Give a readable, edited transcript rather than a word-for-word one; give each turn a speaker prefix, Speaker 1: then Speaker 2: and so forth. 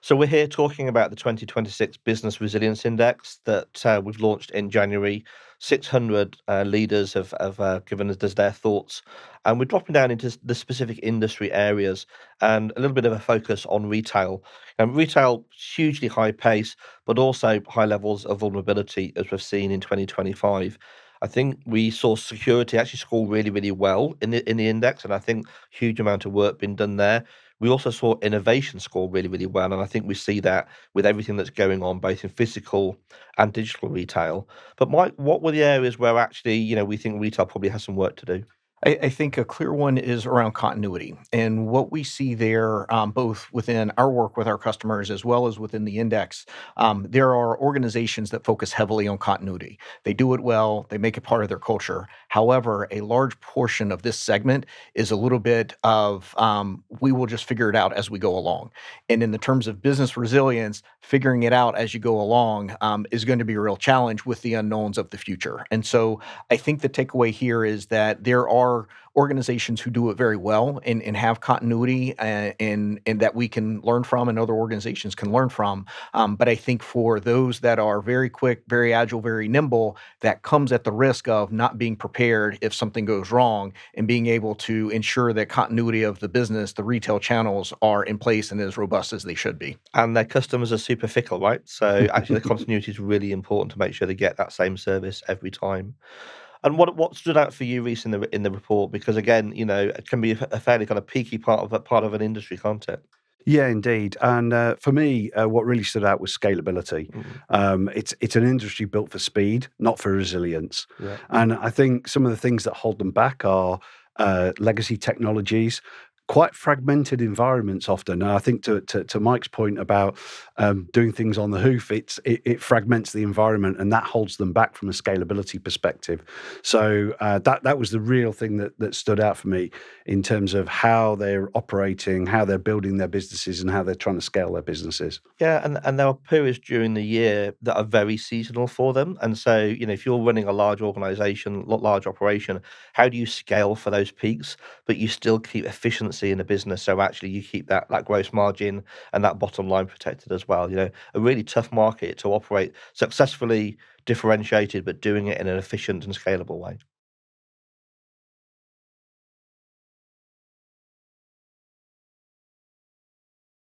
Speaker 1: So we're here talking about the 2026 Business Resilience Index that we've launched in January. 600 leaders have given us their thoughts, and we're dropping down into the specific industry areas and a little bit of a focus on retail. And retail, hugely high pace, but also high levels of vulnerability, as we've seen in 2025. I think we saw security actually score really, really well in the index, and I think huge amount of work being done there. We also saw innovation score really, really well, and I think we see that with everything that's going on, both in physical and digital retail. But Mike, what were the areas where actually, we think retail probably has some work to do?
Speaker 2: I think a clear one is around continuity. And what we see there, both within our work with our customers as well as within the index, there are organizations that focus heavily on continuity. They do it well, they make it part of their culture. However, a large portion of this segment is a little bit of we will just figure it out as we go along. And in the terms of business resilience, figuring it out as you go along is going to be a real challenge with the unknowns of the future. And so I think the takeaway here is that there are organizations who do it very well and have continuity and that we can learn from and other organizations can learn from. But I think for those that are very quick, very agile, very nimble, that comes at the risk of not being prepared if something goes wrong and being able to ensure that continuity of the business, the retail channels are in place and as robust as they should be.
Speaker 1: And their customers are super fickle, right? So actually, the continuity is really important to make sure they get that same service every time. And what stood out for you, Reece, in the report? Because again, it can be a fairly kind of peaky part of an industry, can't it?
Speaker 3: Yeah, indeed. And for me, what really stood out was scalability.
Speaker 1: Mm,
Speaker 3: It's an industry built for speed, not for resilience.
Speaker 1: yeah.
Speaker 3: And I think some of the things that hold them back are legacy technologies, quite fragmented environments often. And I think to Mike's point about doing things on the hoof, it fragments the environment and that holds them back from a scalability perspective. So that was the real thing that stood out for me in terms of how they're operating, how they're building their businesses, and how they're trying to scale their businesses.
Speaker 1: Yeah, and there are periods during the year that are very seasonal for them. And so, if you're running a large organization, large operation, how do you scale for those peaks, but you still keep efficiency in the business? So actually you keep that gross margin and that bottom line protected as well. A really tough market to operate successfully differentiated, but doing it in an efficient and scalable way.